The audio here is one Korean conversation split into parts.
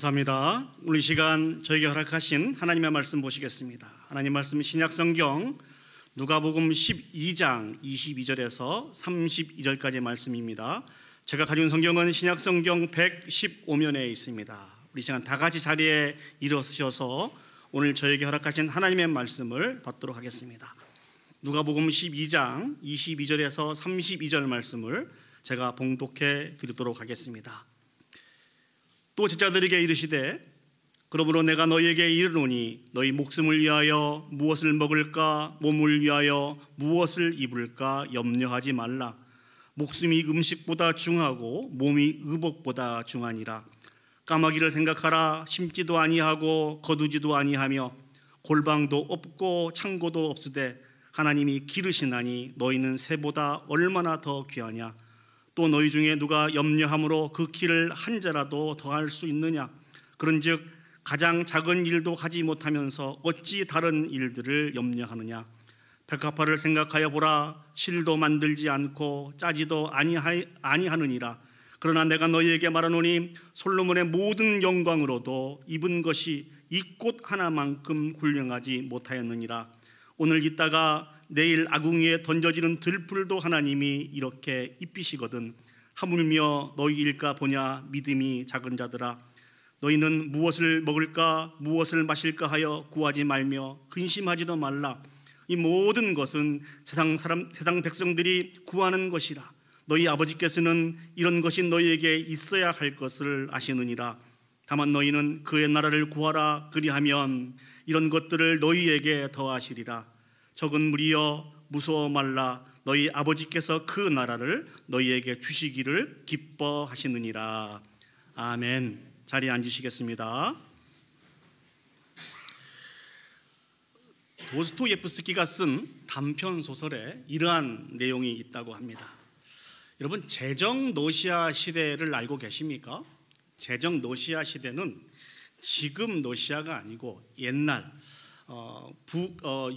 감사합니다. 오늘 이 시간 저에게 허락하신 하나님의 말씀 보시겠습니다. 하나님 말씀 신약성경 누가복음 12장 22절에서 32절까지의 말씀입니다. 제가 가진 성경은 신약성경 115면에 있습니다. 우리 시간 다 같이 자리에 일어서셔서 오늘 저에게 허락하신 하나님의 말씀을 받도록 하겠습니다. 누가복음 12장 22절에서 32절 말씀을 제가 봉독해 드리도록 하겠습니다. 또 제자들에게 이르시되 그러므로 내가 너희에게 이르노니 너희 목숨을 위하여 무엇을 먹을까 몸을 위하여 무엇을 입을까 염려하지 말라. 목숨이 음식보다 중하고 몸이 의복보다 중하니라. 까마귀를 생각하라. 심지도 아니하고 거두지도 아니하며 골방도 없고 창고도 없으되 하나님이 기르시나니 너희는 새보다 얼마나 더 귀하냐. 또 너희 중에 누가 염려함으로 그 키를 한 자라도 더할 수 있느냐. 그런즉 가장 작은 일도 하지 못하면서 어찌 다른 일들을 염려하느냐. 백합화를 생각하여 보라. 실도 만들지 않고 짜지도 아니하느니라. 그러나 내가 너희에게 말하노니 솔로몬의 모든 영광으로도 입은 것이 이 꽃 하나만큼 훌륭하지 못하였느니라. 오늘 있다가 내일 아궁이에 던져지는 들풀도 하나님이 이렇게 입히시거든. 하물며 너희 일까 보냐. 믿음이 작은 자들아. 너희는 무엇을 먹을까 무엇을 마실까 하여 구하지 말며 근심하지도 말라. 이 모든 것은 세상 백성들이 구하는 것이라. 너희 아버지께서는 이런 것이 너희에게 있어야 할 것을 아시느니라. 다만 너희는 그의 나라를 구하라. 그리하면 이런 것들을 너희에게 더하시리라. 적은 무리여 무서워 말라. 너희 아버지께서 그 나라를 너희에게 주시기를 기뻐하시느니라. 아멘. 자리에 앉으시겠습니다. 도스토옙스키가 쓴 단편 소설에 이러한 내용이 있다고 합니다. 여러분, 제정 러시아 시대를 알고 계십니까? 제정 러시아 시대는 지금 러시아가 아니고 옛날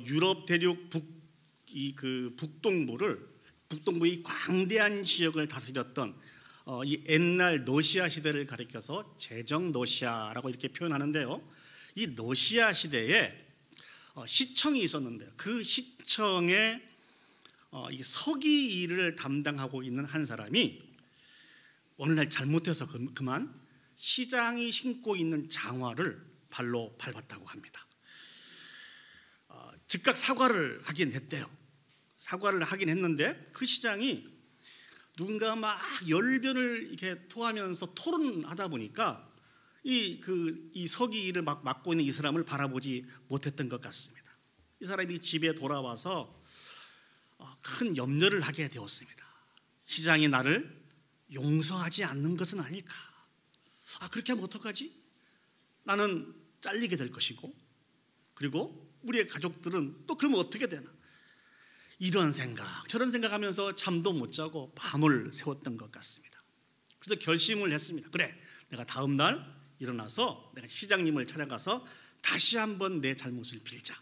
유럽 대륙 북동부의 광대한 지역을 다스렸던 이 옛날 러시아 시대를 가리켜서 제정 러시아라고 이렇게 표현하는데요. 이 러시아 시대에 시청이 있었는데요. 그 시청에 이 서기 일을 담당하고 있는 한 사람이 어느 날 잘못해서 그만 시장이 신고 있는 장화를 발로 밟았다고 합니다. 즉각 사과를 하긴 했대요. 사과를 하긴 했는데 그 시장이 누군가 막 열변을 이렇게 토하면서 토론하다 보니까 이 서기 일을 막 맡고 있는 이 사람을 바라보지 못했던 것 같습니다. 이 사람이 집에 돌아와서 큰 염려를 하게 되었습니다. 시장이 나를 용서하지 않는 것은 아닐까. 그렇게 하면 어떡하지? 나는 잘리게 될 것이고, 그리고 우리의 가족들은 또 그러면 어떻게 되나. 이런 생각 저런 생각하면서 잠도 못 자고 밤을 새웠던 것 같습니다. 그래서 결심을 했습니다. 그래, 내가 다음 날 일어나서 내가 시장님을 찾아가서 다시 한번 내 잘못을 빌자.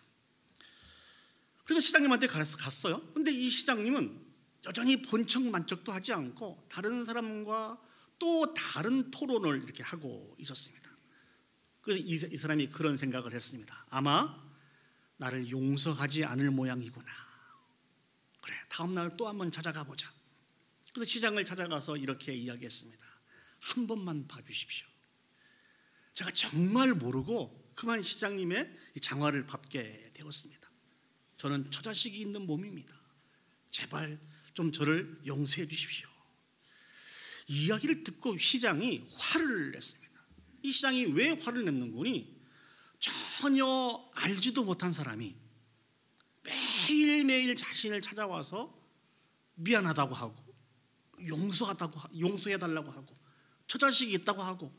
그래서 시장님한테 갔어요. 근데 이 시장님은 여전히 본청만척도 하지 않고 다른 사람과 또 다른 토론을 이렇게 하고 있었습니다. 그래서 이 사람이 그런 생각을 했습니다. 아마 나를 용서하지 않을 모양이구나. 그래, 다음 날 또 한번 찾아가 보자. 그래서 시장을 찾아가서 이렇게 이야기했습니다. 한 번만 봐주십시오. 제가 정말 모르고 그만 시장님의 장화를 밟게 되었습니다. 저는 처자식이 있는 몸입니다. 제발 좀 저를 용서해 주십시오. 이 이야기를 듣고 시장이 화를 냈습니다. 이 시장이 왜 화를 냈는 거니? 전혀 알지도 못한 사람이 매일매일 자신을 찾아와서 미안하다고 하고 용서해달라고 하고 처자식이 있다고 하고,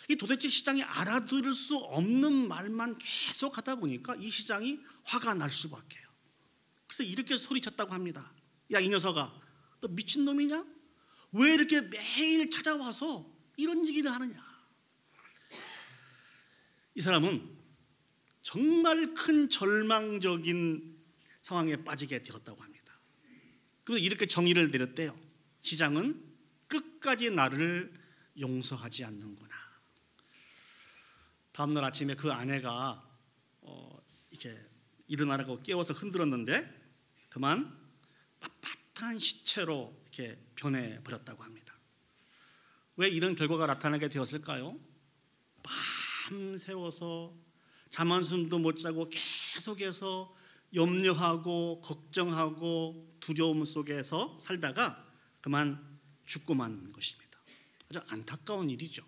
이 도대체 시장이 알아들을 수 없는 말만 계속 하다 보니까 이 시장이 화가 날 수밖에요. 그래서 이렇게 소리쳤다고 합니다. 야, 이 녀석아, 너 미친놈이냐? 왜 이렇게 매일 찾아와서 이런 얘기를 하느냐? 이 사람은 정말 큰 절망적인 상황에 빠지게 되었다고 합니다. 그래서 이렇게 정의를 내렸대요. 시장은 끝까지 나를 용서하지 않는구나. 다음날 아침에 그 아내가 이렇게 일어나라고 깨워서 흔들었는데 그만 빳빳한 시체로 이렇게 변해버렸다고 합니다. 왜 이런 결과가 나타나게 되었을까요? 밤새워서 잠 한숨도 못 자고 계속해서 염려하고 걱정하고 두려움 속에서 살다가 그만 죽고 만 것입니다. 아주 안타까운 일이죠.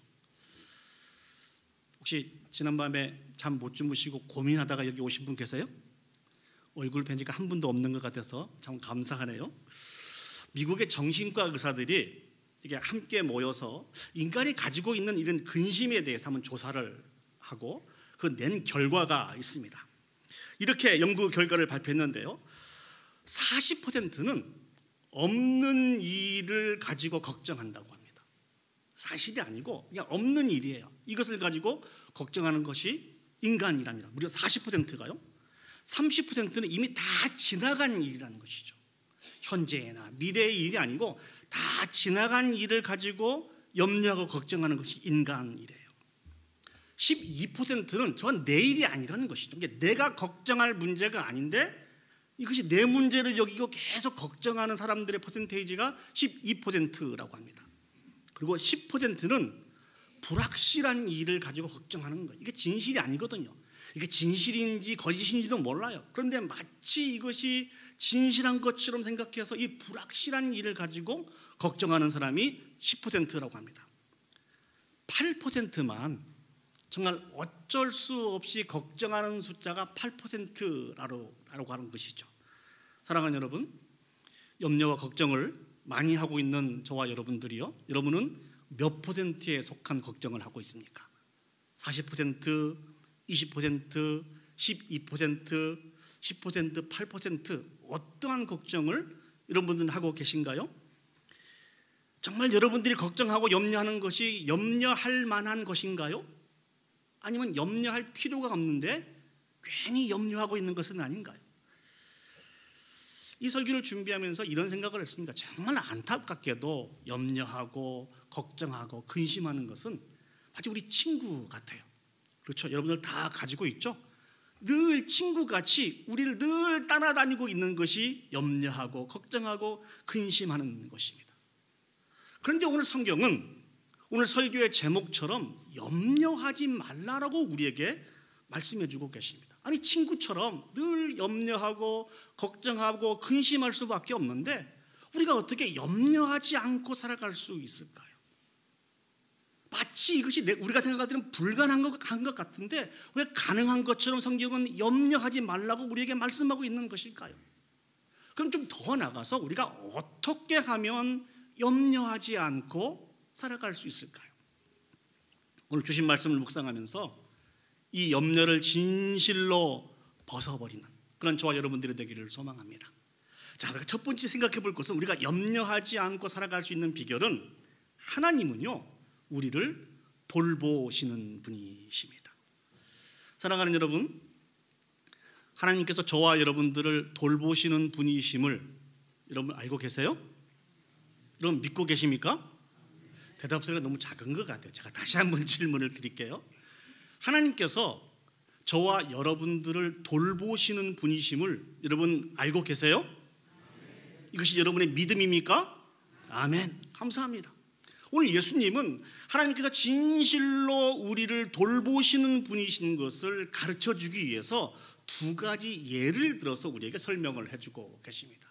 혹시 지난밤에 잠 못 주무시고 고민하다가 여기 오신 분 계세요? 얼굴 뵌 지가 한 분도 없는 것 같아서 참 감사하네요. 미국의 정신과 의사들이 이게 함께 모여서 인간이 가지고 있는 이런 근심에 대해서 한번 조사를 하고 그 낸 결과가 있습니다. 이렇게 연구 결과를 발표했는데요, 40%는 없는 일을 가지고 걱정한다고 합니다. 사실이 아니고 그냥 없는 일이에요. 이것을 가지고 걱정하는 것이 인간이랍니다. 무려 40%가요. 30%는 이미 다 지나간 일이라는 것이죠. 현재나 미래의 일이 아니고 다 지나간 일을 가지고 염려하고 걱정하는 것이 인간이래요. 12%는 저건 내 일이 아니라는 것이죠. 내가 걱정할 문제가 아닌데 이것이 내 문제를 여기고 계속 걱정하는 사람들의 퍼센테이지가 12%라고 합니다. 그리고 10%는 불확실한 일을 가지고 걱정하는 거예요. 이게 진실이 아니거든요. 이게 진실인지 거짓인지도 몰라요. 그런데 마치 이것이 진실한 것처럼 생각해서 이 불확실한 일을 가지고 걱정하는 사람이 10%라고 합니다. 8%만 정말 어쩔 수 없이 걱정하는 숫자가 8%라고 하는 것이죠. 사랑하는 여러분, 염려와 걱정을 많이 하고 있는 저와 여러분들이요, 여러분은 몇 퍼센트에 속한 걱정을 하고 있습니까? 40%, 20%, 12%, 10%, 8% 어떠한 걱정을 여러분들은 하고 계신가요? 정말 여러분들이 걱정하고 염려하는 것이 염려할 만한 것인가요? 아니면 염려할 필요가 없는데 괜히 염려하고 있는 것은 아닌가요? 이 설교를 준비하면서 이런 생각을 했습니다. 정말 안타깝게도 염려하고 걱정하고 근심하는 것은 마치 우리 친구 같아요. 그렇죠? 여러분들 다 가지고 있죠? 늘 친구같이 우리를 늘 따라다니고 있는 것이 염려하고 걱정하고 근심하는 것입니다. 그런데 오늘 성경은 오늘 설교의 제목처럼 염려하지 말라라고 우리에게 말씀해 주고 계십니다. 아니, 친구처럼 늘 염려하고 걱정하고 근심할 수밖에 없는데 우리가 어떻게 염려하지 않고 살아갈 수 있을까요? 마치 이것이 우리가 생각하기에는 불가능한 것 같은데 왜 가능한 것처럼 성경은 염려하지 말라고 우리에게 말씀하고 있는 것일까요? 그럼 좀 더 나가서 우리가 어떻게 하면 염려하지 않고 살아갈 수 있을까요? 오늘 주신 말씀을 묵상하면서 이 염려를 진실로 벗어버리는 그런 저와 여러분들이 되기를 소망합니다. 자, 우리가 첫 번째 생각해 볼 것은 우리가 염려하지 않고 살아갈 수 있는 비결은 하나님은요, 우리를 돌보시는 분이십니다. 사랑하는 여러분, 하나님께서 저와 여러분들을 돌보시는 분이심을 여러분 알고 계세요? 여러분 믿고 계십니까? 대답 소리가 너무 작은 것 같아요. 제가 다시 한번 질문을 드릴게요. 하나님께서 저와 여러분들을 돌보시는 분이심을 여러분 알고 계세요? 이것이 여러분의 믿음입니까? 아멘. 감사합니다. 오늘 예수님은 하나님께서 진실로 우리를 돌보시는 분이신 것을 가르쳐 주기 위해서 두 가지 예를 들어서 우리에게 설명을 해주고 계십니다.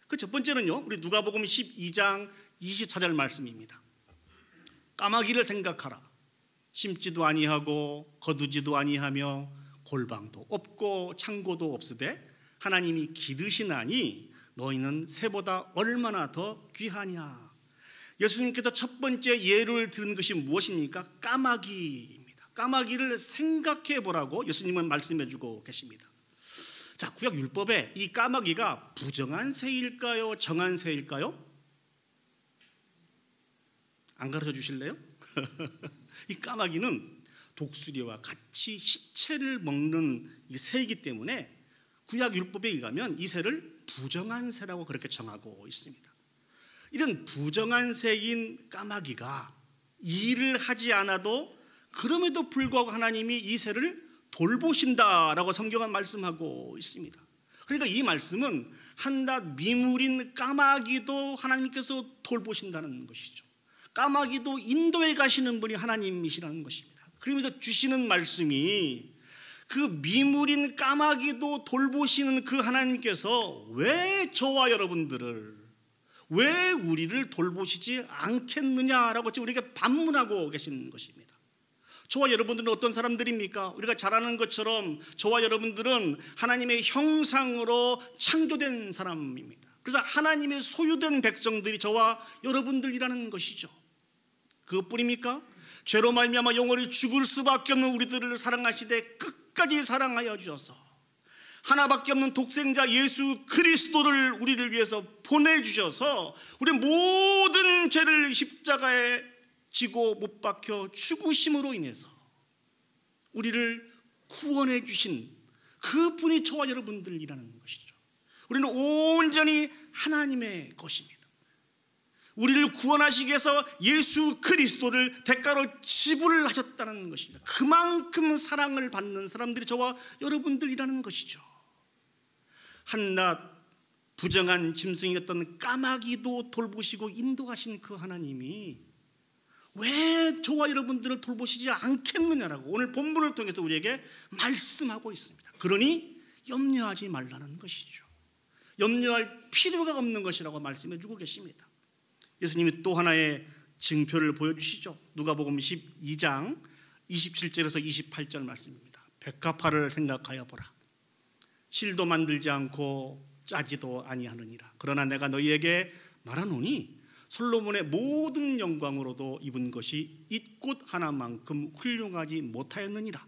그 첫 번째는요, 우리 누가복음 12장 24절 말씀입니다. 까마귀를 생각하라. 심지도 아니하고 거두지도 아니하며 골방도 없고 창고도 없으되 하나님이 기르시나니 너희는 새보다 얼마나 더 귀하냐. 예수님께서 첫 번째 예를 들은 것이 무엇입니까? 까마귀입니다. 까마귀를 생각해 보라고 예수님은 말씀해 주고 계십니다. 자, 구약 율법에 이 까마귀가 부정한 새일까요? 정한 새일까요? 안 가르쳐 주실래요? 이 까마귀는 독수리와 같이 시체를 먹는 이 새이기 때문에 구약 율법에 의하면 이 새를 부정한 새라고 그렇게 정하고 있습니다. 이런 부정한 새인 까마귀가 일을 하지 않아도 그럼에도 불구하고 하나님이 이 새를 돌보신다라고 성경은 말씀하고 있습니다. 그러니까 이 말씀은 한낱 미물인 까마귀도 하나님께서 돌보신다는 것이죠. 까마귀도 인도에 가시는 분이 하나님이시라는 것입니다. 그러면서 주시는 말씀이 그 미물인 까마귀도 돌보시는 그 하나님께서 왜 저와 여러분들을, 왜 우리를 돌보시지 않겠느냐라고 지금 우리에게 반문하고 계시는 것입니다. 저와 여러분들은 어떤 사람들입니까? 우리가 잘 아는 것처럼 저와 여러분들은 하나님의 형상으로 창조된 사람입니다. 그래서 하나님의 소유된 백성들이 저와 여러분들이라는 것이죠. 그것뿐입니까? 죄로 말미암아 영원히 죽을 수밖에 없는 우리들을 사랑하시되 끝까지 사랑하여 주셔서 하나밖에 없는 독생자 예수 그리스도를 우리를 위해서 보내주셔서 우리 모든 죄를 십자가에 지고 못 박혀 죽으심으로 인해서 우리를 구원해 주신 그분이 저와 여러분들이라는 것이죠. 우리는 온전히 하나님의 것입니다. 우리를 구원하시기 위해서 예수 그리스도를 대가로 지불을 하셨다는 것입니다. 그만큼 사랑을 받는 사람들이 저와 여러분들이라는 것이죠. 한낱 부정한 짐승이었던 까마귀도 돌보시고 인도하신 그 하나님이 왜 저와 여러분들을 돌보시지 않겠느냐라고 오늘 본문을 통해서 우리에게 말씀하고 있습니다. 그러니 염려하지 말라는 것이죠. 염려할 필요가 없는 것이라고 말씀해 주고 계십니다. 예수님이 또 하나의 증표를 보여주시죠. 누가복음 12장 27절에서 28절 말씀입니다. 백합화를 생각하여 보라. 실도 만들지 않고 짜지도 아니하느니라. 그러나 내가 너희에게 말하노니 솔로몬의 모든 영광으로도 입은 것이 이 꽃 하나만큼 훌륭하지 못하였느니라.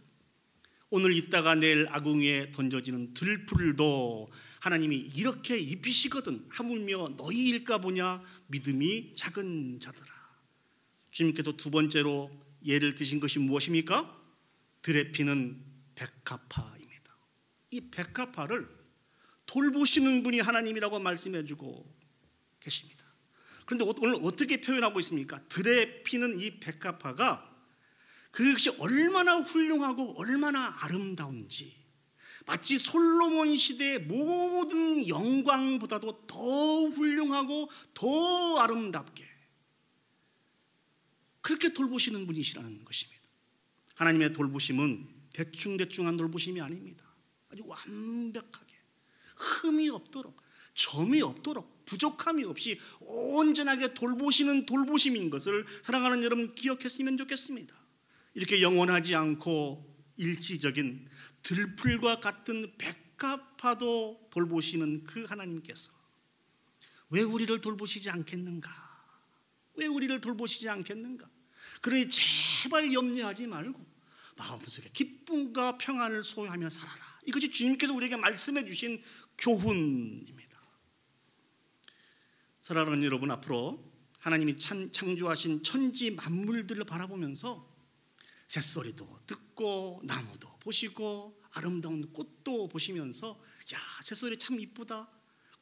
오늘 있다가 내일 아궁이에 던져지는 들풀도 하나님이 이렇게 입히시거든 하물며 너희일까 보냐 믿음이 작은 자들아. 주님께서 두 번째로 예를 드신 것이 무엇입니까? 들에 피는 백합화입니다. 이 백합화를 돌보시는 분이 하나님이라고 말씀해주고 계십니다. 그런데 오늘 어떻게 표현하고 있습니까? 들에 피는 이 백합화가 그것이 얼마나 훌륭하고 얼마나 아름다운지, 마치 솔로몬 시대의 모든 영광보다도 더 훌륭하고 더 아름답게 그렇게 돌보시는 분이시라는 것입니다. 하나님의 돌보심은 대충대충한 돌보심이 아닙니다. 아주 완벽하게 흠이 없도록, 점이 없도록, 부족함이 없이 온전하게 돌보시는 돌보심인 것을 사랑하는 여러분 기억했으면 좋겠습니다. 이렇게 영원하지 않고 일시적인 들풀과 같은 백합화도 돌보시는 그 하나님께서 왜 우리를 돌보시지 않겠는가? 왜 우리를 돌보시지 않겠는가? 그러니 제발 염려하지 말고 마음속에 기쁨과 평안을 소유하며 살아라. 이것이 주님께서 우리에게 말씀해 주신 교훈입니다. 사랑하는 여러분, 앞으로 하나님이 창조하신 천지 만물들을 바라보면서 새소리도 듣고 나무도 보시고 아름다운 꽃도 보시면서 야, 새소리 참 이쁘다,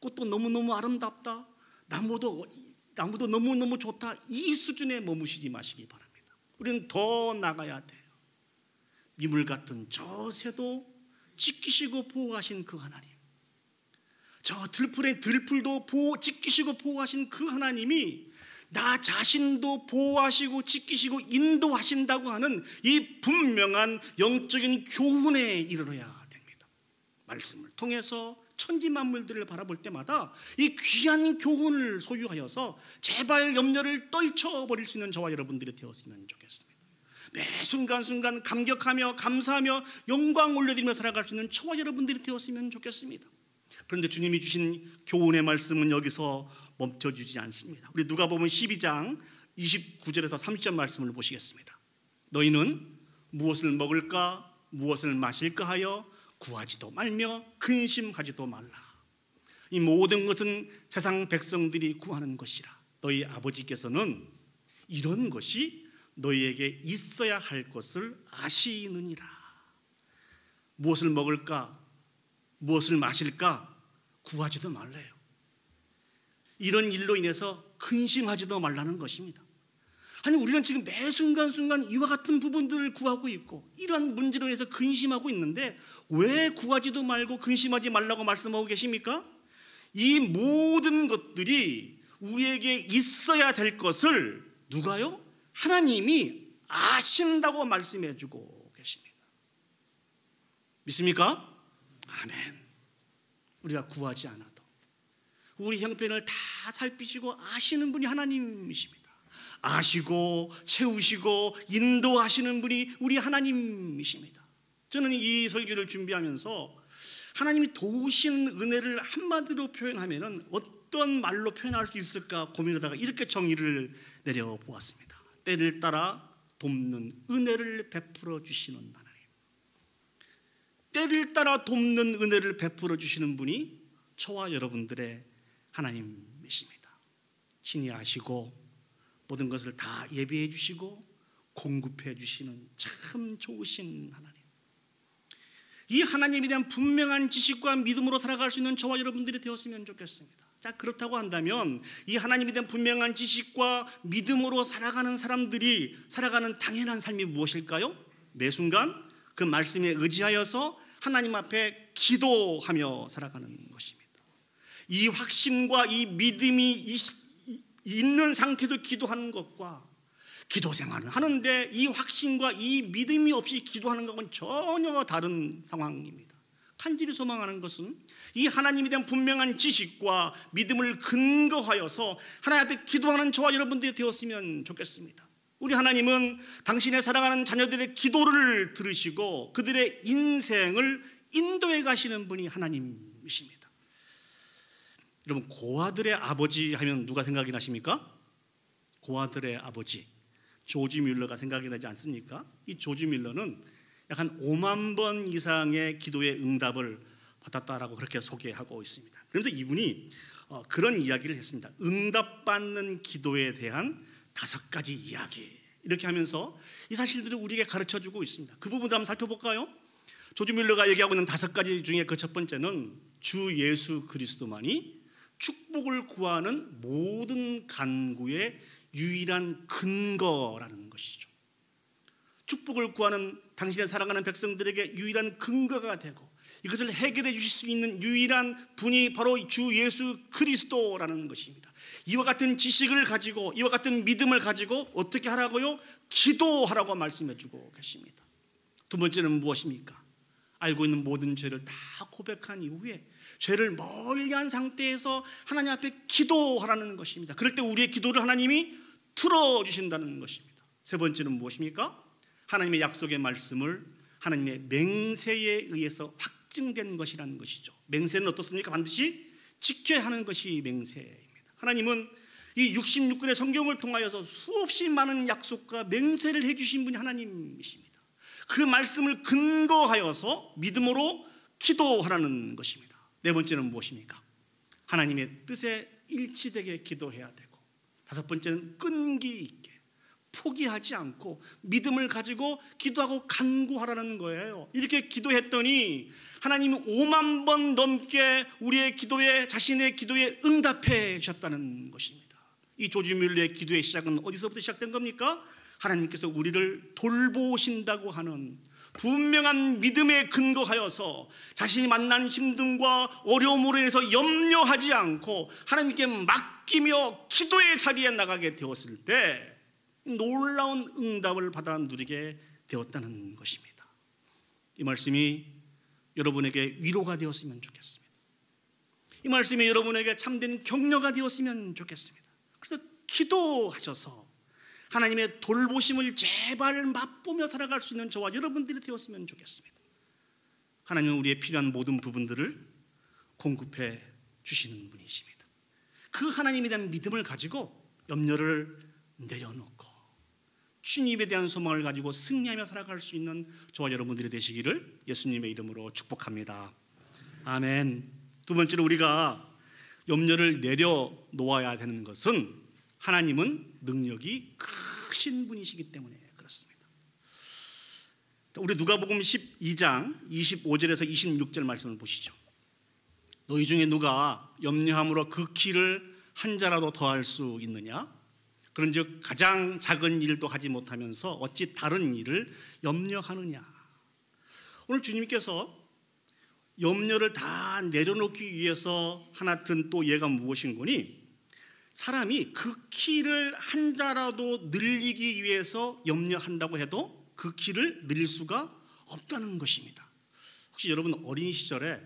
꽃도 너무너무 아름답다, 나무도 너무너무 좋다, 이 수준에 머무시지 마시기 바랍니다. 우리는 더 나가야 돼요. 미물 같은 저 새도 지키시고 보호하신 그 하나님, 저 들풀의 들풀도 지키시고 보호하신 그 하나님이 나 자신도 보호하시고 지키시고 인도하신다고 하는 이 분명한 영적인 교훈에 이르러야 됩니다. 말씀을 통해서 천지 만물들을 바라볼 때마다 이 귀한 교훈을 소유하여서 제발 염려를 떨쳐버릴 수 있는 저와 여러분들이 되었으면 좋겠습니다. 매 순간순간 감격하며 감사하며 영광 올려드리며 살아갈 수 있는 저와 여러분들이 되었으면 좋겠습니다. 그런데 주님이 주신 교훈의 말씀은 여기서 멈춰주지 않습니다. 우리 누가복음 12장 29절에서 30절 말씀을 보시겠습니다. 너희는 무엇을 먹을까 무엇을 마실까 하여 구하지도 말며 근심하지도 말라. 이 모든 것은 세상 백성들이 구하는 것이라. 너희 아버지께서는 이런 것이 너희에게 있어야 할 것을 아시느니라. 무엇을 먹을까 무엇을 마실까 구하지도 말래요. 이런 일로 인해서 근심하지도 말라는 것입니다. 아니 우리는 지금 매 순간순간 이와 같은 부분들을 구하고 있고 이러한 문제로 인해서 근심하고 있는데 왜 구하지도 말고 근심하지 말라고 말씀하고 계십니까? 이 모든 것들이 우리에게 있어야 될 것을 누가요? 하나님이 아신다고 말씀해 주고 계십니다. 믿습니까? 아멘. 우리가 구하지 않아도 우리 형편을 다 살피시고 아시는 분이 하나님이십니다. 아시고 채우시고 인도하시는 분이 우리 하나님이십니다. 저는 이 설교를 준비하면서 하나님이 도우신 은혜를 한마디로 표현하면 어떤 말로 표현할 수 있을까 고민하다가 이렇게 정의를 내려보았습니다. 때를 따라 돕는 은혜를 베풀어 주시는 하나님. 때를 따라 돕는 은혜를 베풀어 주시는 분이 저와 여러분들의 하나님이십니다. 친히 아시고 모든 것을 다 예비해 주시고 공급해 주시는 참 좋으신 하나님. 이 하나님에 대한 분명한 지식과 믿음으로 살아갈 수 있는 저와 여러분들이 되었으면 좋겠습니다. 자, 그렇다고 한다면 이 하나님에 대한 분명한 지식과 믿음으로 살아가는 사람들이 살아가는 당연한 삶이 무엇일까요? 매 순간 그 말씀에 의지하여서 하나님 앞에 기도하며 살아가는 것입니다. 이 확신과 이 믿음이 있는 상태도 기도하는 것과 기도 생활을 하는데 이 확신과 이 믿음이 없이 기도하는 것은 전혀 다른 상황입니다. 간절히 소망하는 것은 이 하나님에 대한 분명한 지식과 믿음을 근거하여서 하나님 앞에 기도하는 저와 여러분들이 되었으면 좋겠습니다. 우리 하나님은 당신의 사랑하는 자녀들의 기도를 들으시고 그들의 인생을 인도해 가시는 분이 하나님이십니다. 여러분, 고아들의 아버지 하면 누가 생각이 나십니까? 고아들의 아버지 조지 뮬러가 생각이 나지 않습니까? 이 조지 뮬러는 약 한 5만 번 이상의 기도의 응답을 받았다라고 그렇게 소개하고 있습니다. 그러면서 이분이 그런 이야기를 했습니다. 응답받는 기도에 대한 5가지 이야기, 이렇게 하면서 이 사실들을 우리에게 가르쳐주고 있습니다. 그 부분도 한번 살펴볼까요? 조지 뮬러가 얘기하고 있는 5가지 중에 그 첫 번째는 주 예수 그리스도만이 축복을 구하는 모든 간구의 유일한 근거라는 것이죠. 축복을 구하는 당신의 사랑하는 백성들에게 유일한 근거가 되고 이것을 해결해 주실 수 있는 유일한 분이 바로 주 예수 그리스도라는 것입니다. 이와 같은 지식을 가지고 이와 같은 믿음을 가지고 어떻게 하라고요? 기도하라고 말씀해 주고 계십니다. 두 번째는 무엇입니까? 알고 있는 모든 죄를 다 고백한 이후에 죄를 멀리한 상태에서 하나님 앞에 기도하라는 것입니다. 그럴 때 우리의 기도를 하나님이 들어주신다는 것입니다. 세 번째는 무엇입니까? 하나님의 약속의 말씀을 하나님의 맹세에 의해서 확증된 것이라는 것이죠. 맹세는 어떻습니까? 반드시 지켜야 하는 것이 맹세입니다. 하나님은 이 66권의 성경을 통하여서 수없이 많은 약속과 맹세를 해주신 분이 하나님이십니다. 그 말씀을 근거하여서 믿음으로 기도하라는 것입니다. 네 번째는 무엇입니까? 하나님의 뜻에 일치되게 기도해야 되고, 다섯 번째는 끈기 있게 포기하지 않고 믿음을 가지고 기도하고 간구하라는 거예요. 이렇게 기도했더니 하나님이 5만 번 넘게 우리의 기도에, 자신의 기도에 응답해 주셨다는 것입니다. 이 조지 뮬러의 기도의 시작은 어디서부터 시작된 겁니까? 하나님께서 우리를 돌보신다고 하는 분명한 믿음에 근거하여서 자신이 만난 힘듦과 어려움으로 인해서 염려하지 않고 하나님께 맡기며 기도의 자리에 나가게 되었을 때 놀라운 응답을 받아 누리게 되었다는 것입니다. 이 말씀이 여러분에게 위로가 되었으면 좋겠습니다. 이 말씀이 여러분에게 참된 격려가 되었으면 좋겠습니다. 그래서 기도하셔서 하나님의 돌보심을 제발 맛보며 살아갈 수 있는 저와 여러분들이 되었으면 좋겠습니다. 하나님은 우리의 필요한 모든 부분들을 공급해 주시는 분이십니다. 그 하나님에 대한 믿음을 가지고 염려를 내려놓고 주님에 대한 소망을 가지고 승리하며 살아갈 수 있는 저와 여러분들이 되시기를 예수님의 이름으로 축복합니다. 아멘. 두 번째로 우리가 염려를 내려놓아야 되는 것은 하나님은 능력이 크신 분이시기 때문에 그렇습니다. 우리 누가복음 12장 25절에서 26절 말씀을 보시죠. 너희 중에 누가 염려함으로 그 키를 한 자라도 더할 수 있느냐? 그런즉 가장 작은 일도 하지 못하면서 어찌 다른 일을 염려하느냐. 오늘 주님께서 염려를 다 내려놓기 위해서 하나 든 또 예가 무엇인 거니? 사람이 그 키를 한 자라도 늘리기 위해서 염려한다고 해도 그 키를 늘릴 수가 없다는 것입니다. 혹시 여러분 어린 시절에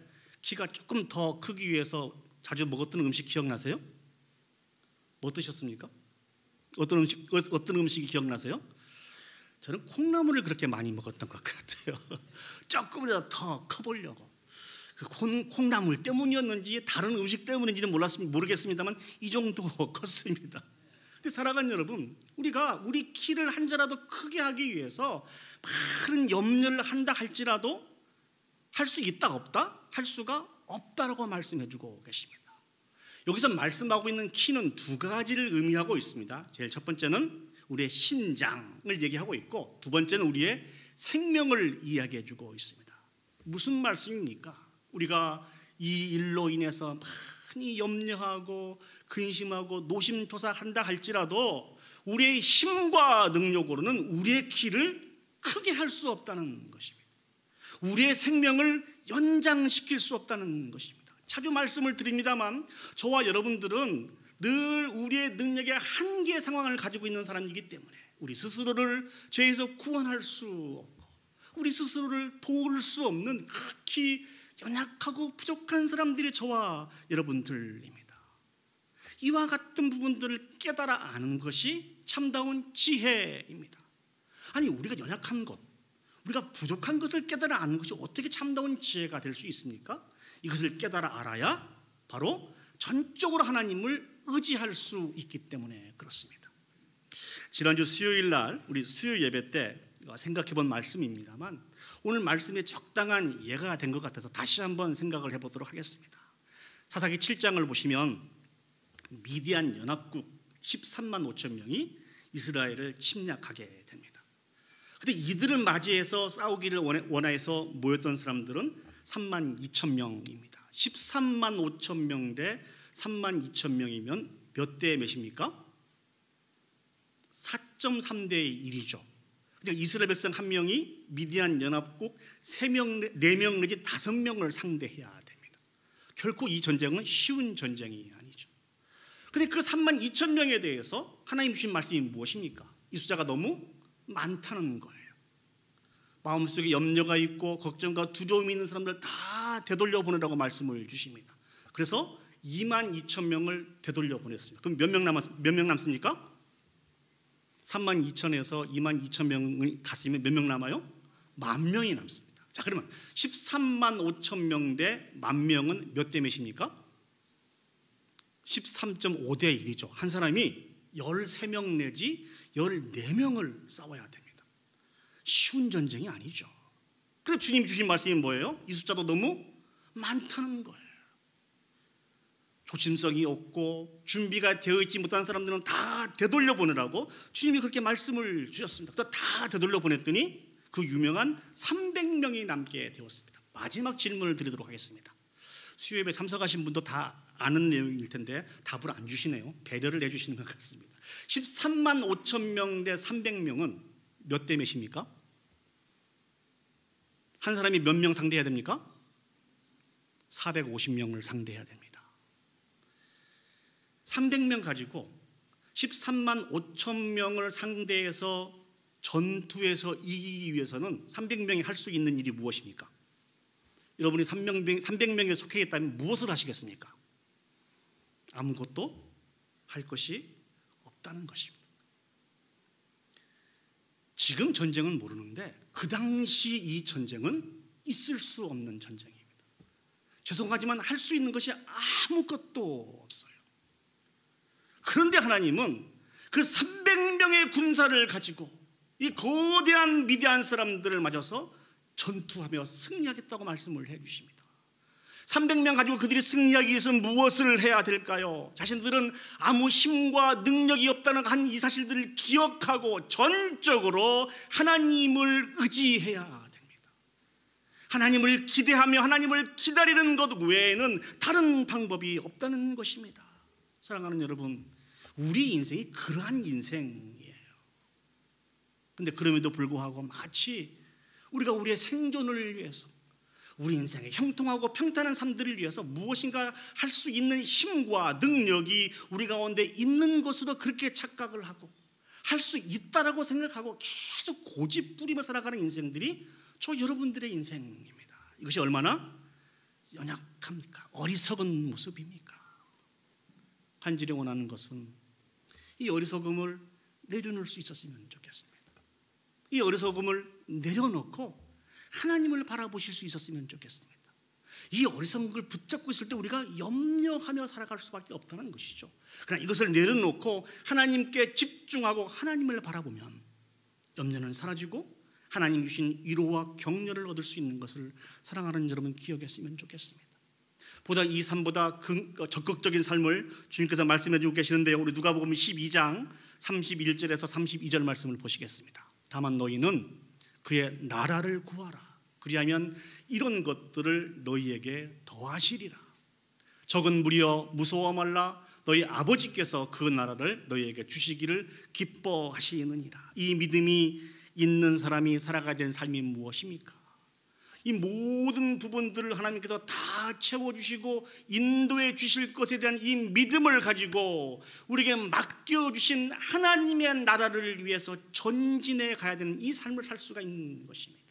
키가 조금 더 크기 위해서 자주 먹었던 음식 기억나세요? 뭐 드셨습니까? 어떤 음식이 기억나세요? 저는 콩나물을 그렇게 많이 먹었던 것 같아요. 조금이라도 더 커보려고. 그 콩나물 때문이었는지 다른 음식 때문인지는 모르겠습니다만 이 정도 컸습니다. 근데 사랑하는 여러분, 우리가 우리 키를 한 자라도 크게 하기 위해서 많은 염려를 한다 할지라도 할 수 있다 없다? 할 수가 없다라고 말씀해 주고 계십니다. 여기서 말씀하고 있는 키는 두 가지를 의미하고 있습니다. 제일 첫 번째는 우리의 신장을 얘기하고 있고, 두 번째는 우리의 생명을 이야기해 주고 있습니다. 무슨 말씀입니까? 우리가 이 일로 인해서 많이 염려하고 근심하고 노심초사한다 할지라도 우리의 힘과 능력으로는 우리의 키를 크게 할 수 없다는 것입니다. 우리의 생명을 연장시킬 수 없다는 것입니다. 자주 말씀을 드립니다만 저와 여러분들은 늘 우리의 능력의 한계 상황을 가지고 있는 사람이기 때문에 우리 스스로를 죄에서 구원할 수 없고 우리 스스로를 도울 수 없는 극히 연약하고 부족한 사람들이 저와 여러분들입니다. 이와 같은 부분들을 깨달아 아는 것이 참다운 지혜입니다. 아니, 우리가 연약한 것, 우리가 부족한 것을 깨달아 아는 것이 어떻게 참다운 지혜가 될 수 있습니까? 이것을 깨달아 알아야 바로 전적으로 하나님을 의지할 수 있기 때문에 그렇습니다. 지난주 수요일 날 우리 수요 예배 때 생각해 본 말씀입니다만 오늘 말씀에 적당한 예가 된 것 같아서 다시 한번 생각을 해보도록 하겠습니다. 사사기 7장을 보시면 미디안 연합국 13만 5천 명이 이스라엘을 침략하게 됩니다. 그런데 이들을 맞이해서 싸우기를 원해서 모였던 사람들은 3만 2천 명입니다. 13만 5천 명 대 3만 2천 명이면 몇 대 몇입니까? 4.3대 1이죠. 그러니까 이스라엘 백성 한 명이 미디안 연합국 3명, 4명 내지 5명을 상대해야 됩니다. 결코 이 전쟁은 쉬운 전쟁이 아니죠. 그런데 그 3만 2천 명에 대해서 하나님 주신 말씀이 무엇입니까? 이 숫자가 너무 많다는 거예요. 마음속에 염려가 있고 걱정과 두려움이 있는 사람들 다 되돌려 보내라고 말씀을 주십니다. 그래서 2만 2천 명을 되돌려 보냈습니다. 그럼 몇 명 남습니까? 3만 2천에서 2만 2천 명이 갔으면 몇 명 남아요? 10,000명이 남습니다. 자, 그러면 13만 5천 명 대 10,000명은 몇 대 몇입니까? 13.5대 1이죠. 한 사람이 13명 내지 14명을 싸워야 됩니다. 쉬운 전쟁이 아니죠. 그래서 주님 주신 말씀이 뭐예요? 이 숫자도 너무 많다는 거예요. 조심성이 없고 준비가 되어 있지 못한 사람들은 다 되돌려 보내라고 주님이 그렇게 말씀을 주셨습니다. 그래서 다 되돌려 보냈더니 그 유명한 300명이 남게 되었습니다. 마지막 질문을 드리도록 하겠습니다. 수요예배 참석하신 분도 다 아는 내용일 텐데 답을 안 주시네요. 배려를 해주시는 것 같습니다. 13만 5천 명 대 300명은 몇 대 몇입니까? 한 사람이 몇 명 상대해야 됩니까? 450명을 상대해야 됩니다. 300명 가지고 13만 5천 명을 상대해서 전투에서 이기기 위해서는 300명이 할 수 있는 일이 무엇입니까? 여러분이 300명에 속해 있다면 무엇을 하시겠습니까? 아무것도 할 것이 없다는 것입니다. 지금 전쟁은 모르는데 그 당시 이 전쟁은 있을 수 없는 전쟁입니다. 죄송하지만 할 수 있는 것이 아무것도 없어요. 그런데 하나님은 그 300명의 군사를 가지고 이 거대한 미디안 사람들을 맞아서 전투하며 승리하겠다고 말씀을 해주십니다. 300명 가지고 그들이 승리하기 위해서 무엇을 해야 될까요? 자신들은 아무 힘과 능력이 없다는 한 이 사실들을 기억하고 전적으로 하나님을 의지해야 됩니다. 하나님을 기대하며 하나님을 기다리는 것 외에는 다른 방법이 없다는 것입니다. 사랑하는 여러분, 우리 인생이 그러한 인생이에요. 근데 그럼에도 불구하고 마치 우리가 우리의 생존을 위해서, 우리 인생의 형통하고 평탄한 삶들을 위해서 무엇인가 할 수 있는 힘과 능력이 우리 가운데 있는 것으로 그렇게 착각을 하고 할 수 있다라고 생각하고 계속 고집 부리며 살아가는 인생들이 저 여러분들의 인생입니다. 이것이 얼마나 연약합니까? 어리석은 모습입니까? 간절히 원하는 것은 이 어리석음을 내려놓을 수 있었으면 좋겠습니다. 이 어리석음을 내려놓고 하나님을 바라보실 수 있었으면 좋겠습니다. 이 어리석음을 붙잡고 있을 때 우리가 염려하며 살아갈 수밖에 없다는 것이죠. 그러나 이것을 내려놓고 하나님께 집중하고 하나님을 바라보면 염려는 사라지고 하나님 주신 위로와 격려를 얻을 수 있는 것을 사랑하는 여러분 기억했으면 좋겠습니다. 보다 이 삶보다 적극적인 삶을 주님께서 말씀해 주고 계시는데요. 우리 누가복음 12장 31절에서 32절 말씀을 보시겠습니다. 다만 너희는 그의 나라를 구하라. 그리하면 이런 것들을 너희에게 더하시리라. 적은 무리여 무서워 말라. 너희 아버지께서 그 나라를 너희에게 주시기를 기뻐하시느니라. 이 믿음이 있는 사람이 살아가야 되는 삶이 무엇입니까? 이 모든 부분들을 하나님께서 다 채워주시고 인도해 주실 것에 대한 이 믿음을 가지고 우리에게 맡겨주신 하나님의 나라를 위해서 전진해 가야 되는 이 삶을 살 수가 있는 것입니다.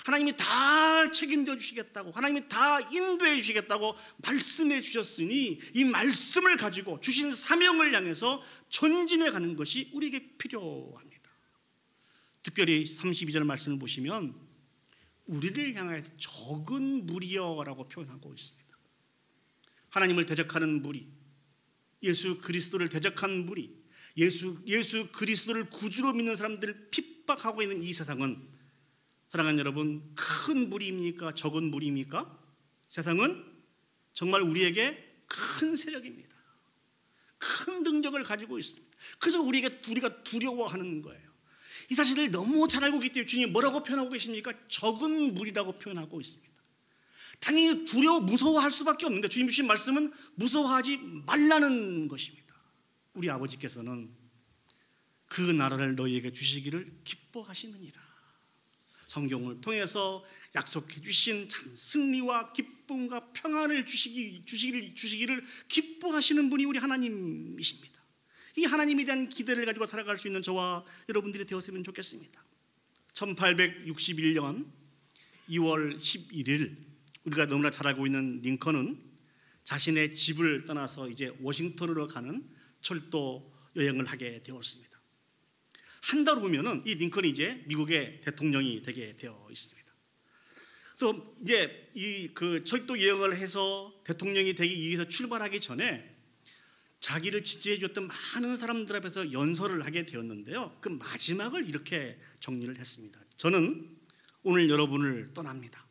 하나님이 다 책임져 주시겠다고, 하나님이 다 인도해 주시겠다고 말씀해 주셨으니 이 말씀을 가지고 주신 사명을 향해서 전진해 가는 것이 우리에게 필요합니다. 특별히 32절 말씀을 보시면 우리를 향하여 적은 무리여라고 표현하고 있습니다. 하나님을 대적하는 무리, 예수 그리스도를 대적한 무리, 예수 그리스도를 구주로 믿는 사람들을 핍박하고 있는 이 세상은, 사랑하는 여러분, 큰 무리입니까? 적은 무리입니까? 세상은 정말 우리에게 큰 세력입니다. 큰 능력을 가지고 있습니다. 그래서 우리가 두려워하는 거예요. 이 사실을 너무 잘 알고 있기 때문에 주님이 뭐라고 표현하고 계십니까? 적은 무리라고 표현하고 있습니다. 당연히 무서워할 수밖에 없는데 주님 주신 말씀은 무서워하지 말라는 것입니다. 우리 아버지께서는 그 나라를 너희에게 주시기를 기뻐하시느니라. 성경을 통해서 약속해 주신 참 승리와 기쁨과 평안을 주시기를 기뻐하시는 분이 우리 하나님이십니다. 이 하나님에 대한 기대를 가지고 살아갈 수 있는 저와 여러분들이 되었으면 좋겠습니다. 1861년 2월 11일 우리가 너무나 잘 알고 있는 링컨은 자신의 집을 떠나서 이제 워싱턴으로 가는 철도 여행을 하게 되었습니다. 한 달 후면은 이 링컨이 이제 미국의 대통령이 되게 되어 있습니다. 그래서 이제 그 철도 여행을 해서 대통령이 되기 위해서 출발하기 전에 자기를 지지해 줬던 많은 사람들 앞에서 연설을 하게 되었는데요. 그 마지막을 이렇게 정리를 했습니다. 저는 오늘 여러분을 떠납니다.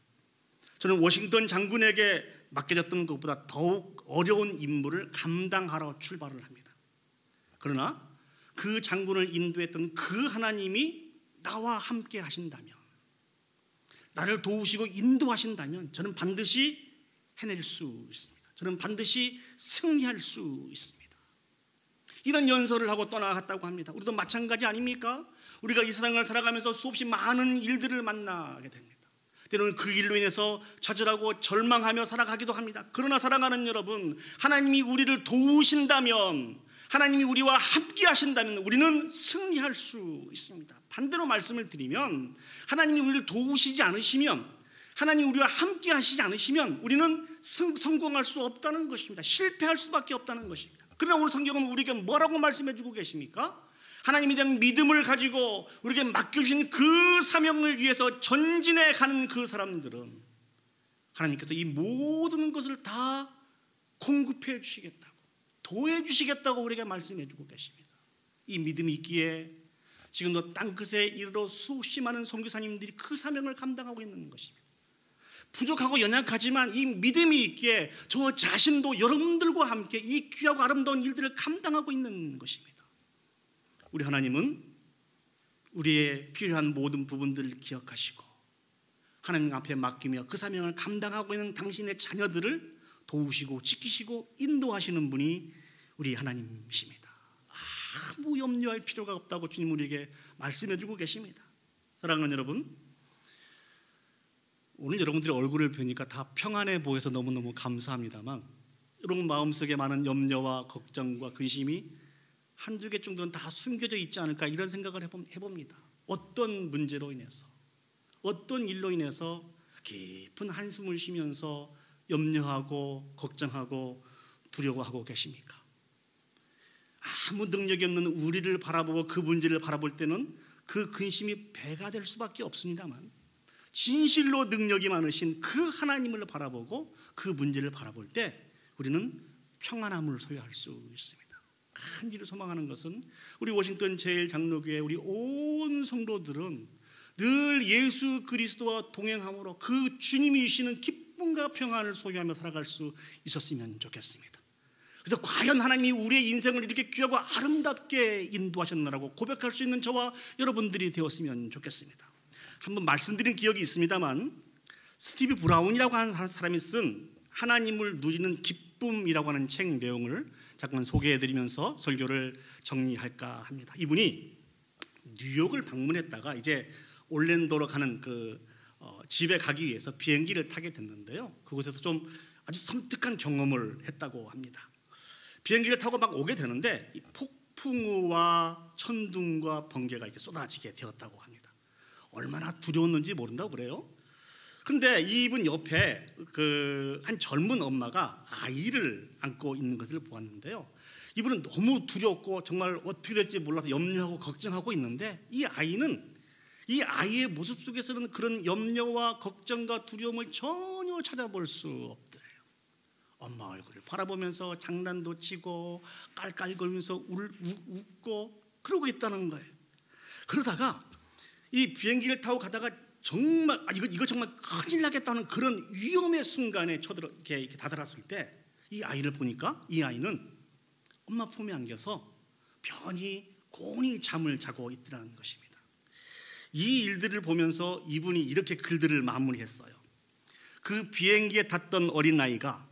저는 워싱턴 장군에게 맡겨졌던 것보다 더욱 어려운 임무를 감당하러 출발을 합니다. 그러나 그 장군을 인도했던 그 하나님이 나와 함께 하신다면, 나를 도우시고 인도하신다면 저는 반드시 해낼 수 있습니다. 저는 반드시 승리할 수 있습니다. 이런 연설을 하고 떠나갔다고 합니다. 우리도 마찬가지 아닙니까? 우리가 이 세상을 살아가면서 수없이 많은 일들을 만나게 됩니다. 때로는 그 일로 인해서 좌절하고 절망하며 살아가기도 합니다. 그러나 사랑하는 여러분, 하나님이 우리를 도우신다면, 하나님이 우리와 함께 하신다면 우리는 승리할 수 있습니다. 반대로 말씀을 드리면 하나님이 우리를 도우시지 않으시면, 하나님이 우리와 함께 하시지 않으시면 우리는 성공할 수 없다는 것입니다. 실패할 수밖에 없다는 것입니다. 그러나 오늘 성경은 우리에게 뭐라고 말씀해 주고 계십니까? 하나님에 대한 믿음을 가지고 우리에게 맡겨주신 그 사명을 위해서 전진해 가는 그 사람들은 하나님께서 이 모든 것을 다 공급해 주시겠다고, 도해 주시겠다고 우리에게 말씀해 주고 계십니다. 이 믿음이 있기에 지금도 땅끝에 이르러 수없이 많은 선교사님들이 그 사명을 감당하고 있는 것입니다. 부족하고 연약하지만 이 믿음이 있기에 저 자신도 여러분들과 함께 이 귀하고 아름다운 일들을 감당하고 있는 것입니다. 우리 하나님은 우리의 필요한 모든 부분들을 기억하시고 하나님 앞에 맡기며 그 사명을 감당하고 있는 당신의 자녀들을 도우시고 지키시고 인도하시는 분이 우리 하나님이십니다. 아무 염려할 필요가 없다고 주님 우리에게 말씀해 주고 계십니다. 사랑하는 여러분, 오늘 여러분들의 얼굴을 뵈니까 다 평안해 보여서 너무너무 감사합니다만, 여러분 마음속에 많은 염려와 걱정과 근심이 한두 개 정도는 다 숨겨져 있지 않을까, 이런 생각을 해봅니다. 어떤 문제로 인해서, 어떤 일로 인해서 깊은 한숨을 쉬면서 염려하고 걱정하고 두려워하고 계십니까? 아무 능력이 없는 우리를 바라보고 그 문제를 바라볼 때는 그 근심이 배가 될 수밖에 없습니다만, 진실로 능력이 많으신 그 하나님을 바라보고 그 문제를 바라볼 때 우리는 평안함을 소유할 수 있습니다. 간절히 소망하는 것은 우리 워싱턴 제일장로교회 우리 온 성도들은 늘 예수 그리스도와 동행함으로 그 주님이 주시는 기쁨과 평안을 소유하며 살아갈 수 있었으면 좋겠습니다. 그래서 과연 하나님이 우리의 인생을 이렇게 귀하고 아름답게 인도하셨나라고 고백할 수 있는 저와 여러분들이 되었으면 좋겠습니다. 한번 말씀드린 기억이 있습니다만, 스티브 브라운이라고 하는 사람이 쓴 하나님을 누리는 기쁨이라고 하는 책 내용을 잠깐 소개해드리면서 설교를 정리할까 합니다. 이분이 뉴욕을 방문했다가 이제 올랜도로 가는 집에 가기 위해서 비행기를 타게 됐는데요, 그곳에서 좀 아주 섬뜩한 경험을 했다고 합니다. 비행기를 타고 막 오게 되는데 이 폭풍우와 천둥과 번개가 이렇게 쏟아지게 되었다고 합니다. 얼마나 두려웠는지 모른다고 그래요. 근데 이분 옆에 한 젊은 엄마가 아이를 안고 있는 것을 보았는데요, 이분은 너무 두렵고 정말 어떻게 될지 몰라서 염려하고 걱정하고 있는데, 이 아이의 모습 속에서는 그런 염려와 걱정과 두려움을 전혀 찾아볼 수 없더래요. 엄마 얼굴을 바라보면서 장난도 치고 깔깔거리면서 웃고 그러고 있다는 거예요. 그러다가 이 비행기를 타고 가다가 정말 이거 정말 큰일 나겠다는 그런 위험의 순간에 이렇게 다다랐을 때 이 아이를 보니까 이 아이는 엄마 품에 안겨서 편히 곤히 잠을 자고 있더라는 것입니다. 이 일들을 보면서 이분이 이렇게 글들을 마무리했어요. 그 비행기에 탔던 어린아이가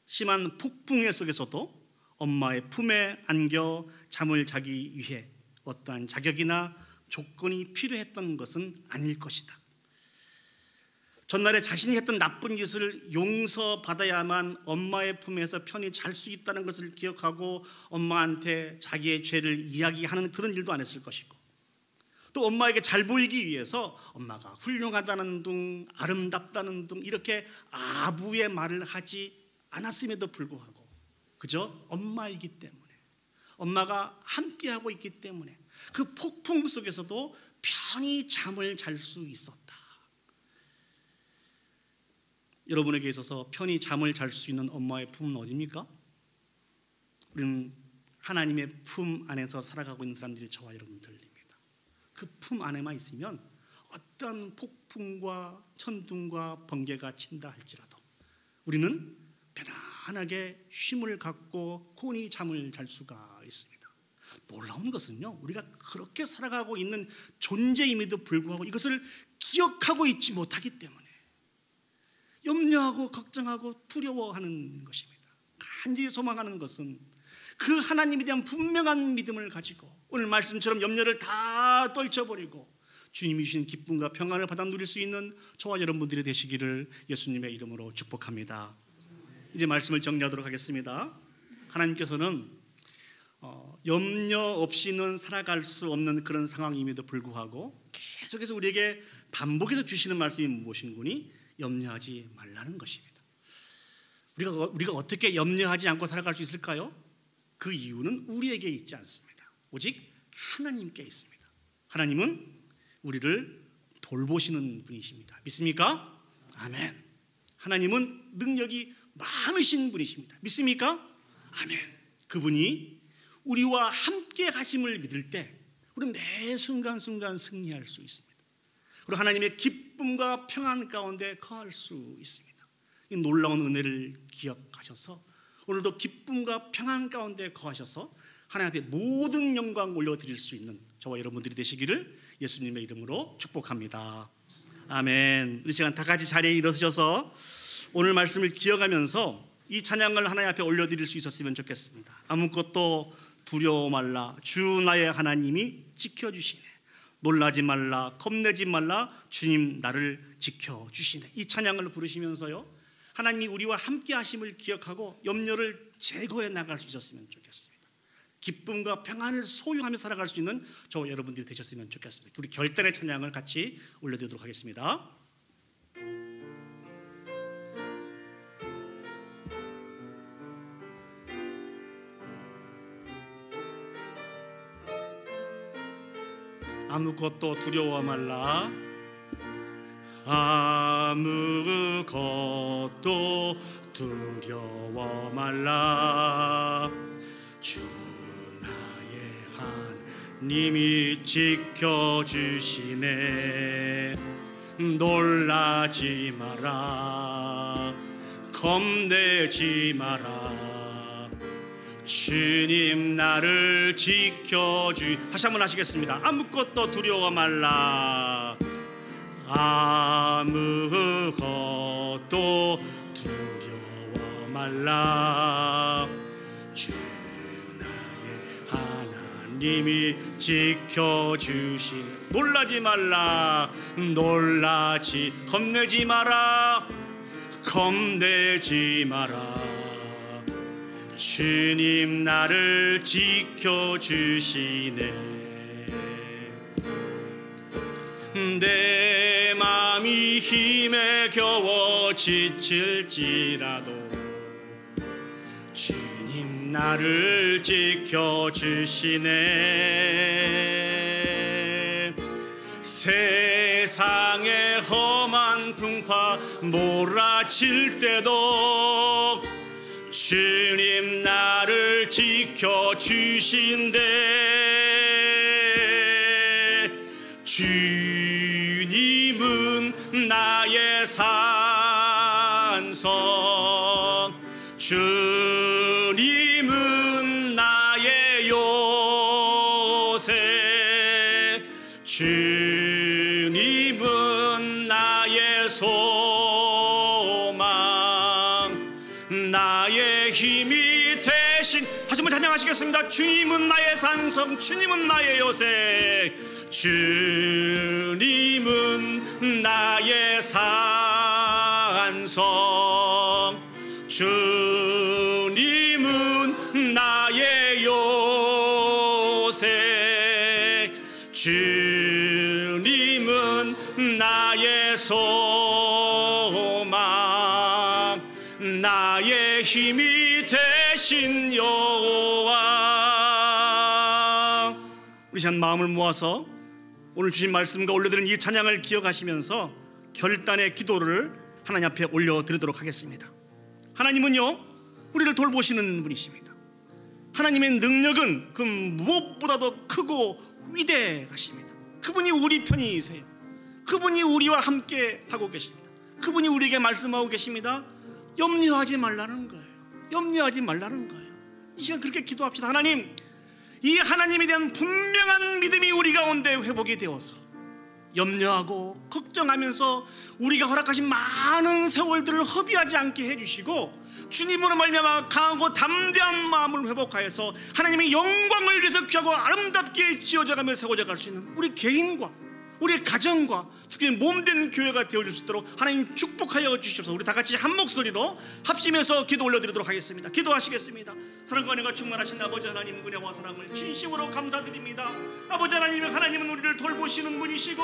심한 폭풍의 속에서도 엄마의 품에 안겨 잠을 자기 위해 어떠한 자격이나 조건이 필요했던 것은 아닐 것이다. 전날에 자신이 했던 나쁜 짓을 용서받아야만 엄마의 품에서 편히 잘 수 있다는 것을 기억하고 엄마한테 자기의 죄를 이야기하는 그런 일도 안 했을 것이고, 또 엄마에게 잘 보이기 위해서 엄마가 훌륭하다는 둥 아름답다는 둥 이렇게 아부의 말을 하지 않았음에도 불구하고 그저 엄마이기 때문에, 엄마가 함께하고 있기 때문에 그 폭풍 속에서도 편히 잠을 잘 수 있었다. 여러분에게 있어서 편히 잠을 잘 수 있는 엄마의 품은 어디입니까? 우리는 하나님의 품 안에서 살아가고 있는 사람들이 저와 여러분들입니다. 그 품 안에만 있으면 어떤 폭풍과 천둥과 번개가 친다 할지라도 우리는 편안하게 쉼을 갖고 곤히 잠을 잘 수가 있습니다. 놀라운 것은요, 우리가 그렇게 살아가고 있는 존재임에도 불구하고 이것을 기억하고 있지 못하기 때문에 염려하고 걱정하고 두려워하는 것입니다. 간절히 소망하는 것은 그 하나님에 대한 분명한 믿음을 가지고 오늘 말씀처럼 염려를 다 떨쳐버리고 주님이 주신 기쁨과 평안을 받아 누릴 수 있는 저와 여러분들이 되시기를 예수님의 이름으로 축복합니다. 이제 말씀을 정리하도록 하겠습니다. 하나님께서는 염려 없이는 살아갈 수 없는 그런 상황임에도 불구하고 계속해서 우리에게 반복해서 주시는 말씀이 무엇인고니 염려하지 말라는 것입니다. 우리가 어떻게 염려하지 않고 살아갈 수 있을까요? 그 이유는 우리에게 있지 않습니다. 오직 하나님께 있습니다. 하나님은 우리를 돌보시는 분이십니다. 믿습니까? 아멘. 하나님은 능력이 많으신 분이십니다. 믿습니까? 아멘. 그분이 우리와 함께 하심을 믿을 때 우리는 매 순간순간 승리할 수 있습니다. 그리고 하나님의 기쁨과 평안 가운데 거할 수 있습니다. 이 놀라운 은혜를 기억하셔서 오늘도 기쁨과 평안 가운데 거하셔서 하나님 앞에 모든 영광 올려드릴 수 있는 저와 여러분들이 되시기를 예수님의 이름으로 축복합니다. 아멘. 이 시간 다 같이 자리에 일어서셔서 오늘 말씀을 기억하면서 이 찬양을 하나님 앞에 올려드릴 수 있었으면 좋겠습니다. 아무것도 두려워 말라 주 나의 하나님이 지켜주시네. 놀라지 말라 겁내지 말라 주님 나를 지켜주시네. 이 찬양을 부르시면서요, 하나님이 우리와 함께 하심을 기억하고 염려를 제거해 나갈 수 있었으면 좋겠습니다. 기쁨과 평안을 소유하며 살아갈 수 있는 저와 여러분들이 되셨으면 좋겠습니다. 우리 결단의 찬양을 같이 올려드리도록 하겠습니다. 아무것도 두려워 말라 아무것도 두려워 말라 주 나의 하나님이 지켜주시네. 놀라지 마라 겁내지 마라 주님 나를 다시 한번 하시겠습니다. 아무것도 두려워 말라 아무것도 두려워 말라 주 나의 하나님이 지켜주시. 놀라지 말라 겁내지 마라 겁내지 마라 주님 나를 지켜주시네. 내 맘이 힘에 겨워 지칠지라도 주님 나를 지켜주시네. 세상의 험한 풍파 몰아칠 때도 주님 나를 지켜주신대. 주님은 나의 산성 주님은 나의 요새 주님은 나의 소망 나의 힘이 되신. 다시 한번 찬양하시겠습니다. 주님은 나의 산성 주님은 나의 요새 주님은 나의 산성 주님은 나의 요새 주님은 나의 소망 나의 힘이 되신 여호와. 우리 한 마음을 모아서 오늘 주신 말씀과 올려드린 이 찬양을 기억하시면서 결단의 기도를 하나님 앞에 올려드리도록 하겠습니다. 하나님은요 우리를 돌보시는 분이십니다. 하나님의 능력은 그 무엇보다도 크고 위대하십니다. 그분이 우리 편이세요. 그분이 우리와 함께 하고 계십니다. 그분이 우리에게 말씀하고 계십니다. 염려하지 말라는 거예요. 염려하지 말라는 거예요. 이 시간 그렇게 기도합시다. 하나님, 이 하나님에 대한 분명한 믿음이 우리 가운데 회복이 되어서 염려하고 걱정하면서 우리가 허락하신 많은 세월들을 허비하지 않게 해주시고 주님으로 말미암아 강하고 담대한 마음을 회복하여서 하나님의 영광을 위해서 귀하고 아름답게 지어져가며 세워져 갈 수 있는 우리 개인과 우리 가정과 특히 몸된 교회가 되어질 수 있도록 하나님 축복하여 주시옵소서. 우리 다 같이 한 목소리로 합심해서 기도 올려드리도록 하겠습니다. 기도하시겠습니다. 사랑과 은혜가 충만하신 아버지 하나님, 은혜와 사랑을 진심으로 감사드립니다. 아버지 하나님은 우리를 돌보시는 분이시고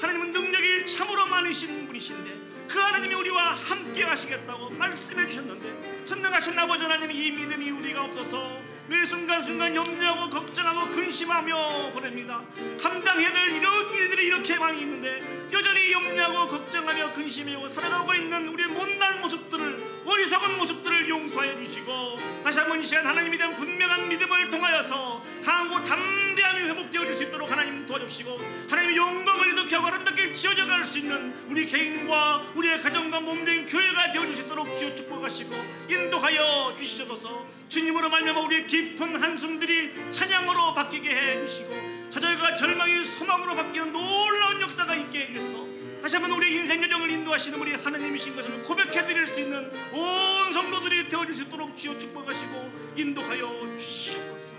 하나님은 능력이 참으로 많으신 분이신데 그 하나님이 우리와 함께 하시겠다고 말씀해 주셨는데 전능하신 아버지 하나님, 이 믿음이 우리가 없어서 매 순간순간 염려하고 걱정하고 근심하며 보냅니다. 감당해야 될 이런 일들이 이렇게 많이 있는데 여전히 염려하고 걱정하며 근심하고 살아가고 있는 우리의 못난 모습들을, 어리석은 모습들을 용서해 주시고 다시 한번 이 시간 하나님에 대한 분명한 믿음을 통하여서 강하고 담대함이 회복되어질 수 있도록 하나님 도와주시고 하나님의 영광을 이렇게 하고 아름답게 지어져 갈 수 있는 우리 개인과 우리의 가정과 몸된 교회가 되어질 수 있도록 주여 축복하시고 인도하여 주시옵소서. 주님으로 말미암아 우리의 깊은 한숨들이 찬양으로 바뀌게 해주시고 좌절과 절망이 소망으로 바뀌는 놀라운 역사가 있게 해주소서. 다시 한번 우리의 인생 여정을 인도하시는 우리 하나님이신 것을 고백해드릴 수 있는 온 성도들이 되어질 수 있도록 주여 축복하시고 인도하여 주시옵소서.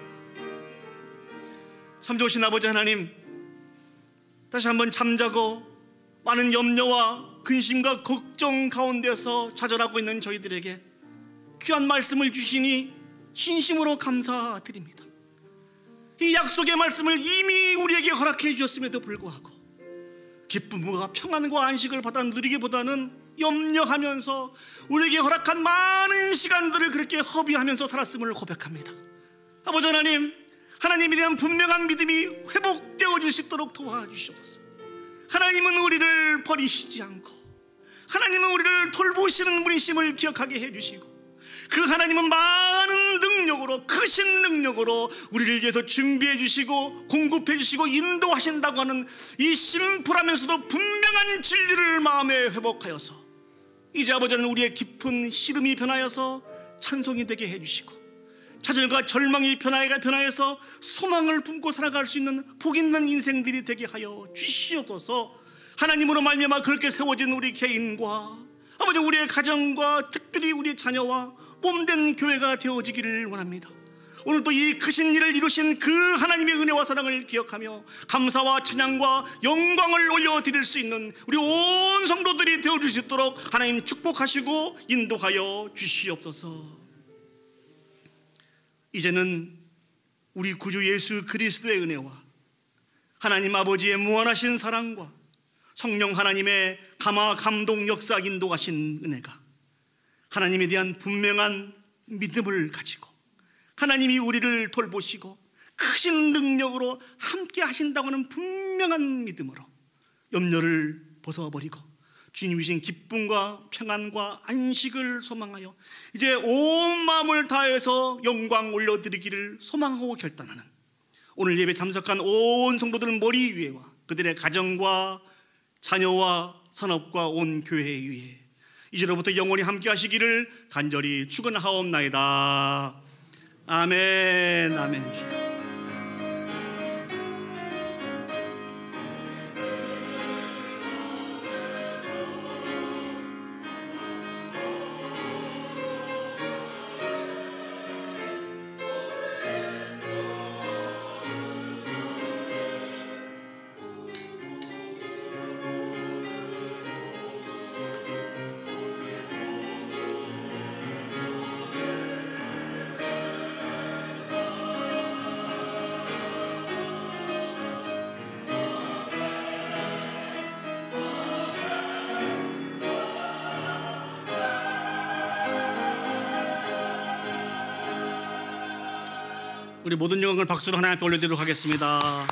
참 좋으신 아버지 하나님, 다시 한번 잠자고 많은 염려와 근심과 걱정 가운데서 좌절하고 있는 저희들에게 귀한 말씀을 주시니 진심으로 감사드립니다. 이 약속의 말씀을 이미 우리에게 허락해 주셨음에도 불구하고 기쁨과 평안과 안식을 받아 누리기보다는 염려하면서 우리에게 허락한 많은 시간들을 그렇게 허비하면서 살았음을 고백합니다. 아버지 하나님, 하나님에 대한 분명한 믿음이 회복되어질 수 있도록 도와주시옵소서. 하나님은 우리를 버리시지 않고 하나님은 우리를 돌보시는 분이심을 기억하게 해주시고, 그 하나님은 많은 능력으로, 크신 능력으로 우리를 위해서 준비해 주시고 공급해 주시고 인도하신다고 하는 이 심플하면서도 분명한 진리를 마음에 회복하여서 이제 아버지는 우리의 깊은 시름이 변하여서 찬송이 되게 해주시고, 좌절과 절망이 변화해서 소망을 품고 살아갈 수 있는 복 있는 인생들이 되게 하여 주시옵소서. 하나님으로 말미암아 그렇게 세워진 우리 개인과 아버지 우리의 가정과 특별히 우리 자녀와 몸된 교회가 되어지기를 원합니다. 오늘도 이 크신 일을 이루신 그 하나님의 은혜와 사랑을 기억하며 감사와 찬양과 영광을 올려드릴 수 있는 우리 온 성도들이 되어줄 수 있도록 하나님 축복하시고 인도하여 주시옵소서. 이제는 우리 구주 예수 그리스도의 은혜와 하나님 아버지의 무한하신 사랑과 성령 하나님의 감화 감동 역사 인도하신 은혜가 하나님에 대한 분명한 믿음을 가지고 하나님이 우리를 돌보시고 크신 능력으로 함께 하신다고 하는 분명한 믿음으로 염려를 벗어버리고 주님 주신 기쁨과 평안과 안식을 소망하여 이제 온 마음을 다해서 영광 올려드리기를 소망하고 결단하는 오늘 예배 참석한 온 성도들 머리 위에와 그들의 가정과 자녀와 산업과 온 교회 위에 이제로부터 영원히 함께 하시기를 간절히 축원하옵나이다. 아멘. 아멘. 주여. 우리 모든 영광을 박수로 하나님 앞에 올려드리도록 하겠습니다.